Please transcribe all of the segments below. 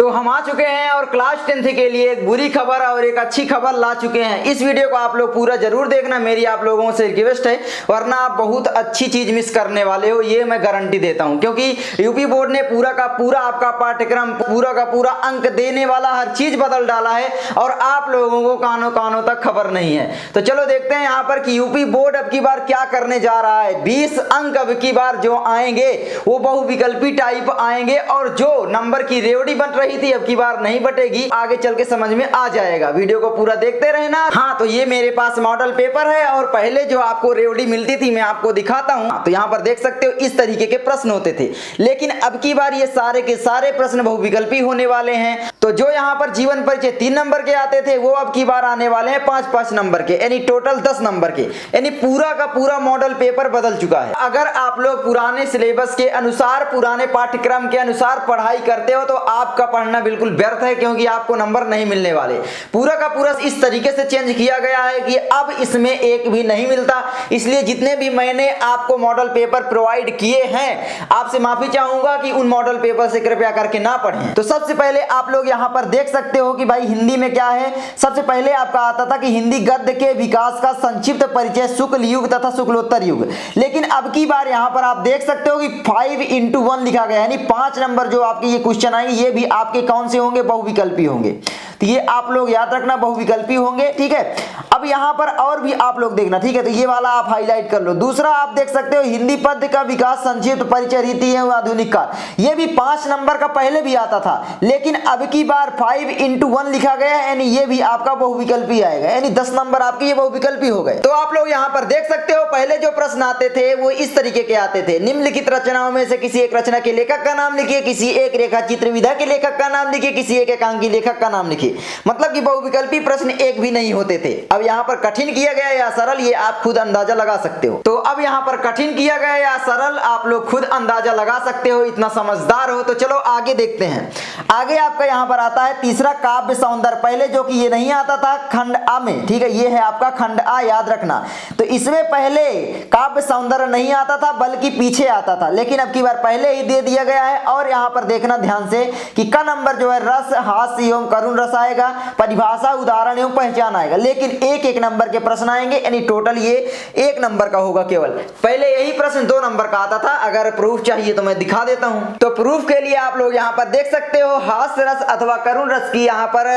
तो हम आ चुके हैं और क्लास 10th के लिए एक बुरी खबर और एक अच्छी खबर ला चुके हैं। इस वीडियो को आप लोग पूरा जरूर देखना, मेरी आप लोगों से रिक्वेस्ट है, वरना आप बहुत अच्छी चीज मिस करने वाले हो, ये मैं गारंटी देता हूं। क्योंकि यूपी बोर्ड ने पूरा का पूरा आपका पाठ्यक्रम, पूरा का पूरा अंक देने वाला हर चीज बदल डाला है और आप लोगों को कानों कानों तक खबर नहीं है। तो चलो देखते हैं यहाँ पर कि यूपी बोर्ड अब की बार क्या करने जा रहा है। 20 अंक अब की बार जो आएंगे वो बहुविकल्पी टाइप आएंगे और जो नंबर की रेवड़ी बन रही थी अब की बार नहीं बटेगी, आगे चल के समझ में आ जाएगा। वीडियो को पूरा देखते रहना। हाँ, तो ये मेरे पास मॉडल पेपर है और पहले जो आपको रेवड़ी मिलती थी मैं आपको दिखाता हूँ। तो यहाँ पर देख सकते हो इस तरीके के प्रश्न होते थे, लेकिन अब की बार ये सारे के सारे प्रश्न बहुविकल्पी होने वाले हैं। तो जो यहाँ पर जीवन परिचय 3 नंबर के आते थे वो अब की बार आने वाले हैं 5-5 नंबर के, यानी टोटल 10 नंबर के, यानी पूरा का पूरा मॉडल पेपर बदल चुका है। अगर आप लोग पुराने सिलेबस के अनुसार, पुराने पाठ्यक्रम के अनुसार पढ़ाई करते हो तो आपका पढ़ना बिल्कुल व्यर्थ है, क्योंकि आपको नंबर नहीं मिलने वाले। पूरा का पूरा इस तरीके से चेंज किया गया है कि अब इसमें एक भी नहीं मिलता। इसलिए जितने भी मैंने आपको मॉडल पेपर प्रोवाइड किए हैं, आपसे माफी चाहूंगा कि उन मॉडल पेपर से कृपया करके ना पढ़ें। तो सबसे पहले आप लोग यहाँ पर देख सकते हो कि भाई हिंदी में क्या है। सबसे पहले आपका आता था कि हिंदी गद्य के विकास का संक्षिप्त परिचय शुक्ल युग तथा शुक्लोत्तर युग, लेकिन अब की बार यहाँ पर आप देख सकते हो कि 5x1 लिखा गया है, यानी 5 नंबर जो आपके ये क्वेश्चन आएंगे ये भी आपके कौन से होंगे, बहुविकल्पी होंगे। तो ये आप लोग याद रखना, बहुविकल्पी होंगे, ठीक है। अब यहाँ पर और भी आप लोग देखना, ठीक है, तो ये वाला आप हाईलाइट कर लो। दूसरा आप देख सकते हो हिंदी पद्य का विकास संक्षिप्त परिचय रीति है आधुनिक काल, ये भी 5 नंबर का पहले भी आता था, लेकिन अब की बार 5x1 लिखा गया है, यानी ये भी आपका बहुविकल्पी आएगा, यानी 10 नंबर आपके ये बहुविकल्पी हो गए। तो आप लोग यहाँ पर देख सकते हो पहले जो प्रश्न आते थे वो इस तरीके के आते थे। निम्नलिखित रचनाओं में से किसी एक रचना के लेखक का नाम लिखिए, किसी एक रेखा चित्र विधा के लेखक का नाम लिखिए, किसी एक एकांकी लेखक का नाम लिखिए। मतलब कि बहुविकल्पी प्रश्न एक भी नहीं होते थे। अब यहाँ पर कठिन किया गया या सरल, ये आप खुद अंदाजा लगा सकते हो। तो अब यहाँ पर कठिन किया गया या सरल, आप लोग खुद अंदाजा लगा सकते हो, इतना समझदार हो। तो चलो आगे देखते हैं। आगे आपका यहाँ पर आता है तीसरा काव्य सौंदर्य, पहले जो कि ये नहीं आता था खंड आ में, ठीक है, ये है आपका खंड आ, याद रखना। तो इसमें पहले काव्य सौंदर्य नहीं आता था बल्कि पीछे आता था, लेकिन अब की बार पहले ही दे दिया गया है। और यहाँ पर देखना ध्यान से कि का नंबर जो है रस, हास्य एवं करुण रस आएगा, परिभाषा, उदाहरण एवं पहचान आएगा, लेकिन एक नंबर के प्रश्न आएंगे, यानी टोटल ये 1 नंबर का होगा केवल। पहले यही प्रश्न 2 नंबर का आता था। अगर प्रूफ चाहिए तो मैं दिखा देता हूं। तो प्रूफ के लिए आप लोग यहाँ पर देख सकते हो हास्य रस अथवा करुण रस की यहाँ पर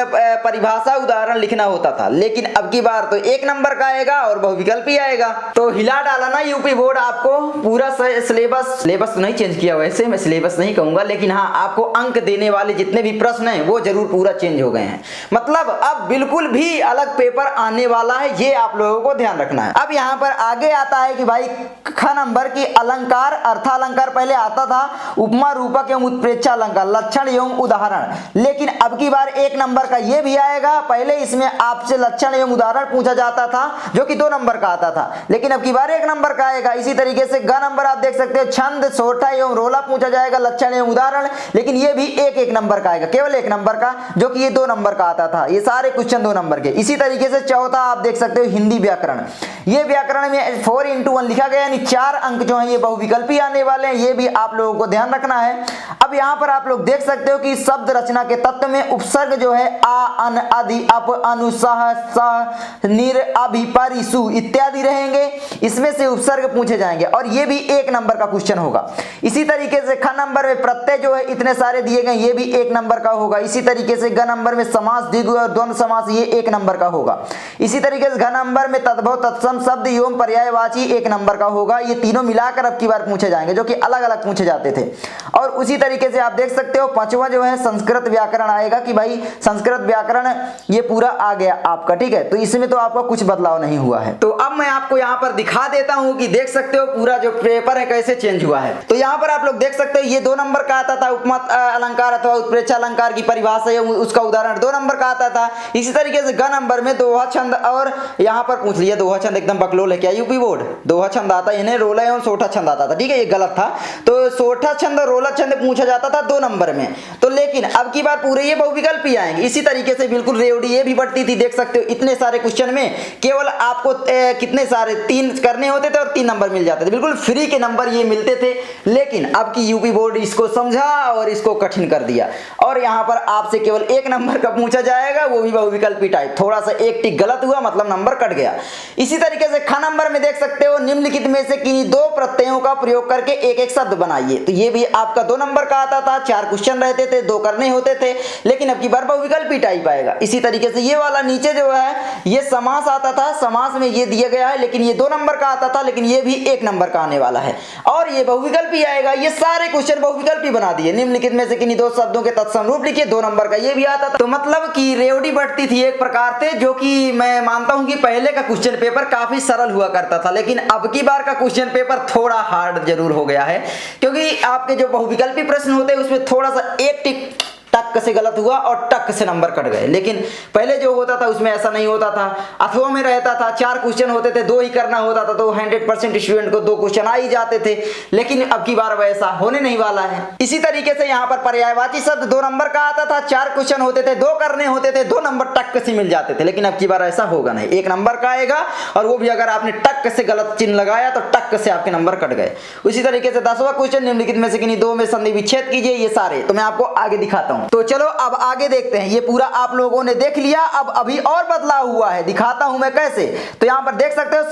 परिभाषा, उदाहरण लिखना होता था, लेकिन अब की बार तो 1 नंबर का आएगा और बहुविकल्पी आएगा। तो हिला डाला ना यूपी बोर्ड, आपको पूरा सिलेबस तो नहीं चेंज किया, वैसे मैं सिलेबस नहीं कहूंगा, लेकिन हाँ आपको अंक देने वाले जितने भी प्रश्न हैं वो जरूर पूरा चेंज हो गए हैं। मतलब अब बिल्कुल भी अलग पेपर आने वाला है, ये आप लोगों को ध्यान रखना है। अब यहाँ पर आगे आता है कि भाई ख नंबर की अलंकार, अर्थालंकार पहले आता था, उपमा, रूपक एवं उत्प्रेक्षा अलंकार, लक्षण एवं उदाहरण, लेकिन अब की बार 1 नंबर का ये भी आएगा। पहले इसमें आपसे लक्षण एवं उदाहरण पूछा जाता था जो कि 2 नंबर का आता था, लेकिन अब की बार 1 नंबर का आएगा। इसी तरीके से ग नंबर आप देख सकते हो, छंद, सोठा एवं रोला पूछा जाएगा, लक्षण एवं उदाहरण, लेकिन ये भी 1 नंबर का आएगा, केवल 1 नंबर का, जो कि ये 2 नंबर का आता था। ये सारे क्वेश्चन 2 नंबर के। इसी तरीके से चौथा आप देख सकते हो हिंदी व्याकरण, ये व्याकरण में 4x1 लिखा गया, यानी 4 अंक जो है ये बहुविकल्पी आने वाले हैं, ये भी आप लोगों को ध्यान रखना है। अब यहाँ पर आप लोग देख सकते हो कि शब्द रचना के तत्व में उपसर्ग जो है आ, अन, अधि, अप, अनु, सह, सह, निर, अभि, परि, सु इत्यादि रहेंगे। इसमें से उपसर्ग पूछे जाएंगे और ये भी 1 नंबर का क्वेश्चन होगा। इसी तरीके से ख नंबर में प्रत्यय जो है इतने सारे दिए गए, ये भी 1 नंबर का होगा। इसी तरीके से ग नंबर में समास, द्विगु और द्वंद्व समास, ये 1 नंबर का होगा। इसी तरीके से घ नंबर में तद्भव, तत्सम शब्द एवं पर्यायवाची 1 नंबर का होगा। ये तीनों मिलाकर अब की बार पूछे जाएंगे, जो कि अलग अलग पूछे जाते थे। और उसी तरीके से आप देख सकते हो 5वां जो है संस्कृत व्याकरण आएगा, कि भाई संस्कृत व्याकरण ये पूरा आ गया आपका, ठीक है। तो इसमें तो आपका कुछ बदलाव नहीं हुआ है। तो अब मैं आपको यहाँ पर दिखा देता हूँ कि देख सकते हो पूरा जो पेपर है कैसे चेंज हुआ है। तो यहाँ पर आप लोग देख सकते हो ये 2 नंबर का आता था उपमा अलंकार अथवा उत्प्रेक्षा अलंकार की परिभाषा एवं उसका उदाहरण पाठ 2 नंबर का आता था। इसी तरीके से ग नंबर में दोहा छंद, और यहाँ पर पूछ लिया दोहा छंद एकदम बकलोल है क्या यूपी बोर्ड, दोहा छंद आता है, इन्हें रोला एवं सोठा छंद आता था, ठीक है, ये गलत था। तो सोठा छंद और रोला छंद पूछा जाता था 2 नंबर में। तो लेकिन अब की बार पूरे ये बहुविकल्प ही आएंगे। इसी तरीके से बिल्कुल रेवड़ी ये भी बढ़ती थी, देख सकते हो इतने सारे क्वेश्चन में केवल आपको कितने सारे 3 करने होते थे और 3 नंबर मिल जाते थे, बिल्कुल फ्री के नंबर ये मिलते थे। लेकिन अब की यूपी बोर्ड इसको समझा और इसको कठिन कर दिया, और यहाँ पर आपसे केवल 1 नंबर का पूछा जाएगा, वो भी बहुविकल्पी टाइप। थोड़ा सा एक टिक गलत हुआ मतलब नंबर कट गया। इसी तरीके से ख नंबर में देख सकते हो निम्नलिखित में से किन्हीं 2 प्रत्ययों का प्रयोग करके एक एक शब्द बनाइए। तो ये भी आपका 2 नंबर का आता था, 4 क्वेश्चन रहते थे, 2 करने होते थे, लेकिन अब की बार बहुविकल्पी टाइप आएगा। इसी तरीके से ये वाला नीचे जो है ये समास आता था, समास में ये दिया गया है, लेकिन ये 2 नंबर का आता था, लेकिन ये भी 1 नंबर का आने वाला है, और ये बहुविकल्पी आएगा। ये सारे क्वेश्चन बहुविकल्पी बना दिए। निम्नलिखित में से किन्हीं 2 शब्दों के तत्सम रूप लिखिए, 2 नंबर का ये भी आता था। तो मतलब कि रेवड़ी बढ़ती थी एक प्रकार से, जो कि मैं मानता हूं कि पहले का क्वेश्चन पेपर काफी सरल हुआ करता था, लेकिन अब की बार का क्वेश्चन पेपर थोड़ा हार्ड जरूर हो गया है, क्योंकि आपके जो बहुविकल्पी प्रश्न होते हैं उसमें थोड़ा सा एक टिक टक से गलत हुआ और टक से नंबर कट गए। लेकिन पहले जो होता था उसमें ऐसा नहीं होता था, अथवा में रहता था 4 क्वेश्चन होते थे, 2 ही करना होता था, तो 100% स्टूडेंट को 2 क्वेश्चन आ ही जाते थे। लेकिन अब की बार वैसा होने नहीं वाला है। इसी तरीके से यहाँ पर पर्यायवाची शब्द 2 नंबर का आता था, 4 क्वेश्चन होते थे, 2 करने होते थे, 2 नंबर टक से मिल जाते थे। लेकिन अब की बार ऐसा होगा नहीं, 1 नंबर का आएगा, और वो भी अगर आपने टक से गलत चिन्ह लगाया तो टक से आपके नंबर कट गए। उसी तरीके से 10वां क्वेश्चन निम्नलिखित में से किन्हीं 2 में संधि विच्छेद कीजिए। ये सारे तो मैं आपको आगे दिखाता हूँ। तो चलो अब आगे देखते हैं। ये पूरा आप लोगों ने देख लिया, अब अभी और बदलाव हुआ है, दिखाता हूं मैं कैसे। तो यहां पर देख सकते हो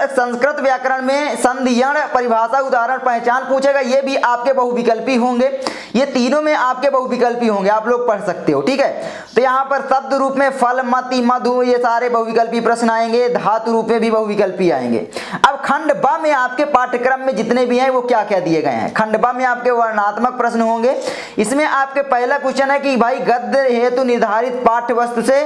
संस्कृत व्याकरण में संधियण, परिभाषा, उदाहरण, पहचान पूछेगा। ये भी आपके बहुविकल्पी होंगे, ये तीनों में आपके बहुविकल्पी होंगे, आप लोग पढ़ सकते हो, ठीक है। तो यहां पर शब्द रूप में फल, मति, मधु, ये सारे बहुविकल्पी प्रश्न आएंगे। धातु रूप में भी बहुविकल्पी आएंगे। अब खंड ब में आपके पाठ्यक्रम में जितने भी हैं वो क्या क्या दिए गए हैं। खंड ब में आपके वर्णनात्मक प्रश्न होंगे। इसमें आपके पहला क्वेश्चन है कि भाई गद्य हेतु निर्धारित पाठ्य वस्तु से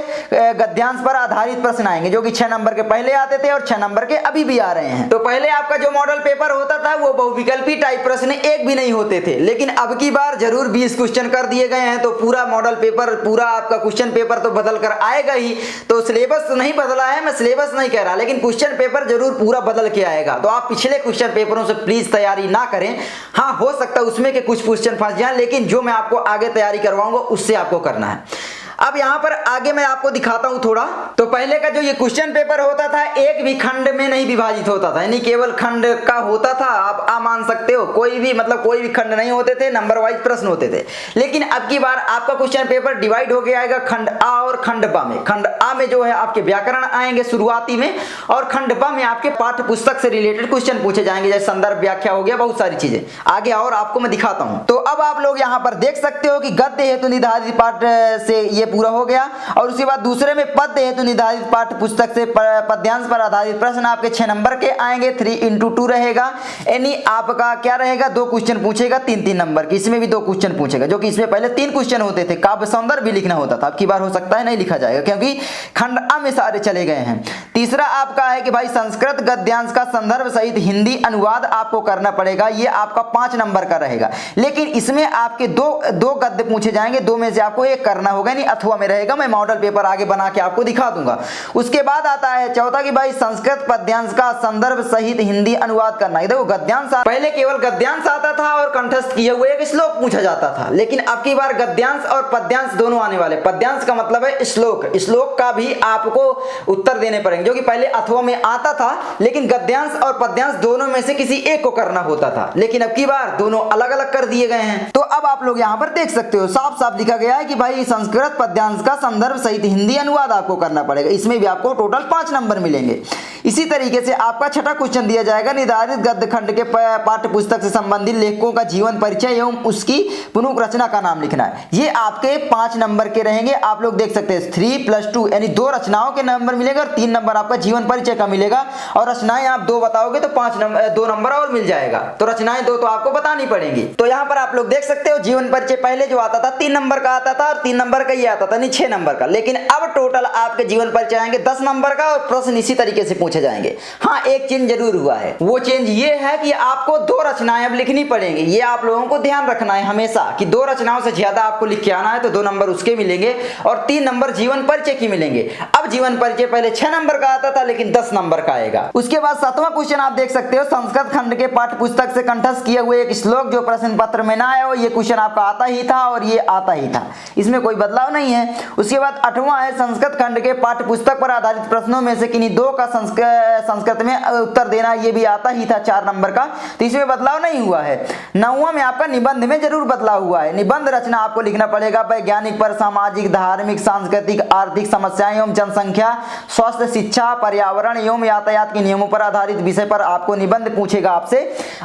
गद्यांश पर आधारित प्रश्न आएंगे, जो कि 6 नंबर के पहले आते थे और 6 नंबर के अभी भी आ रहे हैं। तो पहले आपका जो मॉडल पेपर होता था वो बहुविकल्पी टाइप प्रश्न एक भी नहीं होते थे, लेकिन अब की बार जरूर 20 क्वेश्चन कर दिए गए हैं। तो पूरा मॉडल पेपर, पूरा आपका क्वेश्चन पेपर तो बदल कर आएगा ही। तो सिलेबस नहीं बदला है, मैं सिलेबस नहीं कह रहा, लेकिन क्वेश्चन पेपर जरूर पूरा बदल के आएगा। तो आप पिछले क्वेश्चन पेपरों से प्लीज तैयारी ना करें। हाँ, हो सकता है उसमें के कुछ क्वेश्चन फंस जाए, लेकिन जो मैं आपको आगे तैयारी करवाऊंगा उससे आपको करना है। अब यहाँ पर आगे मैं आपको दिखाता हूं थोड़ा। तो पहले का जो ये क्वेश्चन पेपर होता था एक भी खंड में नहीं विभाजित होता था, यानी केवल खंड का होता था। आप मान सकते हो कोई भी, मतलब कोई भी खंड नहीं होते थे, नंबर वाइज प्रश्न होते थे। लेकिन अब की बार आपका क्वेश्चन पेपर डिवाइड हो गया आएगा खंड आ और खंड ब में। खंड आ में जो है आपके व्याकरण आएंगे शुरुआती में, और खंड ब में आपके पाठ्य पुस्तक से रिलेटेड क्वेश्चन पूछे जाएंगे, जैसे संदर्भ, व्याख्या हो गया, बहुत सारी चीजें आगे और आपको मैं दिखाता हूं। तो अब आप लोग यहाँ पर देख सकते हो कि गद्य हेतु निर्धारित पाठ से ये पूरा हो गया, और उसके बाद दूसरे में पद्य हेतु निर्धारित पाठ्य पुस्तक से पद्यांश पर आधारित प्रश्न आपके 6 नंबर के आएंगे। 3x2 रहेगा, यानी आपका क्या रहेगा, 2 क्वेश्चन पूछेगा 3-3 नंबर की। इसमें भी 2 क्वेश्चन पूछेगा, जो कि इसमें पहले 3 क्वेश्चन होते थे, काव्य सौंदर्य भी लिखना होता था। अब की बार हो सकता है नहीं लिखा जाएगा, क्योंकि खंड आ में सारे चले गए हैं। तीसरा आपका है कि भाई संस्कृत गद्यांश का संदर्भ सहित हिंदी अनुवाद आपको करना पड़ेगा। ये आपका 5 नंबर का रहेगा, लेकिन इसमें आपके दो गद्य पूछे जाएंगे, 2 में से आपको एक करना होगा, यानी अथवा में रहेगा। मैं मॉडल पेपर आगे बना के आपको दिखा दूंगा। उसके बाद आता है चौथा कि भाई संस्कृत पद्यांश का संदर्भ सहित हिंदी अनुवाद करना है। देखो गद्यांश पहले केवल गद्यांश आता था और कंठस्थ किए हुए एक श्लोक पूछा जाता था, लेकिन अब की बार गद्यांश और पद्यांश दोनों आने वाले। पद्यांश का मतलब है श्लोक, श्लोक का भी आपको उत्तर देने पड़ेंगे, जो कि पहले अथवा में आता था, लेकिन गद्यांश और पद्यांश दोनों में से किसी एक को करना होता था। लेकिन अब की बार दोनों अलग अलग कर दिए गए हैं। तो अब आप लोग यहाँ पर देख सकते हो साफ साफ लिखा गया है कि भाई संस्कृत पद्यांश का संदर्भ सहित हिंदी अनुवाद आपको करना पड़ेगा। इसमें भी आपको टोटल 5 नंबर मिलेंगे। इसी तरीके से आपका छठा क्वेश्चन दिया जाएगा, निर्धारित गद्य खंड के पाठ्य पुस्तक से संबंधित लेखकों का जीवन परिचय एवं उसकी पुनः रचना का नाम लिखना है। ये आपके 5 नंबर के रहेंगे। आप लोग देख सकते हैं 3+2 यानी 2 रचनाओं के नंबर मिलेगा और 3 नंबर आपका जीवन परिचय का मिलेगा। और रचनाएं आप 2 बताओगे तो 2 नंबर और मिल जाएगा। तो रचनाएं 2 तो आपको बतानी पड़ेंगी। तो यहाँ पर आप लोग देख सकते हो जीवन परिचय पहले जो आता था 3 नंबर का आता था और 3 नंबर का ही आता था, नहीं 6 नंबर का। लेकिन अब टोटल आपके जीवन परिचय आएंगे 10 नंबर का और प्रश्न इसी तरीके से पूछे जाएंगे। हाँ, एक चेंज जरूर हुआ है, वो चेंज ये है कि आपको 2 रचनाएं अब लिखनी पड़ेंगी। ये आप लोगों को ध्यान रखना है हमेशा कि 2 रचनाओं से ज्यादा आपको लिख के आना है तो 2 नंबर उसके मिलेंगे और 3 नंबर जीवन परिचय की मिलेंगे। अब जीवन परिचय पहले 6 नंबर का आता था लेकिन 10 नंबर का आएगा। उसके बाद 7वां क्वेश्चन आप देख सकते हो, संस्कृत खंड के पाठ्य पुस्तक से कंठस्थ किए हुए एक श्लोक जो प्रश्न पत्र में ना आया हो। ये क्वेश्चन आपका आता ही था और ये आता ही था, इसमें कोई बदलाव नहीं है। उसके बाद 8वां है, संस्कृत खंड के पाठ्य पुस्तक पर आधारित प्रश्नों में से किन्हीं 2 का संस्कृत में उत्तर देना, ये भी आता ही था 4 नंबर का, तो इसमें बदलाव नहीं हुआ है। 9वां में आपका निबंध में जरूर बदलाव हुआ है। निबंध रचना आपको लिखना पड़ेगा वैज्ञानिक पर सामाजिक, धार्मिक, सांस्कृतिक, आर्थिक समस्याएं एवं जनसंख्या, स्वास्थ्य, शिक्षा, पर्यावरण एवं यातायात के नियमों पर आधारित विषय पर आपको निबंध पूछेगा आपसे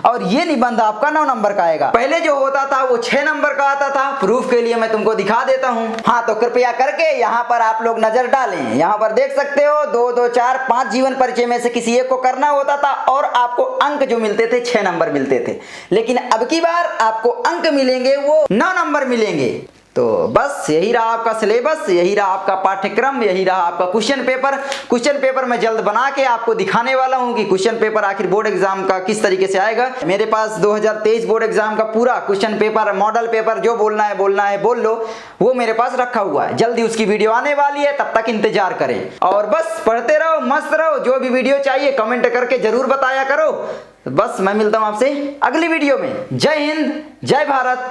और ये निबंध आपका 9 नंबर का आएगा। पहले जो होता था वो 6 नंबर का आता था। प्रूफ के लिए मैं तुमको दिखा देता हूं। हाँ, तो कृपया करके यहाँ पर आप लोग नजर डालें। यहाँ पर देख सकते हो 2, 2, 4, 5 जीवन परिचय में से किसी एक को करना होता था और आपको अंक जो मिलते थे 6 नंबर मिलते थे। लेकिन अब की बार आपको अंक मिलेंगे वो 9 नंबर मिलेंगे। तो बस यही रहा आपका सिलेबस, यही रहा आपका पाठ्यक्रम, यही रहा आपका क्वेश्चन पेपर। क्वेश्चन पेपर मैं जल्द बना के आपको दिखाने वाला हूं कि क्वेश्चन पेपर आखिर बोर्ड एग्जाम का किस तरीके से आएगा। मेरे पास 2023 बोर्ड एग्जाम का पूरा क्वेश्चन पेपर, मॉडल पेपर, जो बोलना है बोल लो, वो मेरे पास रखा हुआ है। जल्दी उसकी वीडियो आने वाली है, तब तक इंतजार करें और बस पढ़ते रहो, मस्त रहो। जो भी वीडियो चाहिए कमेंट करके जरूर बताया करो। बस मैं मिलता हूं आपसे अगली वीडियो में। जय हिंद, जय भारत।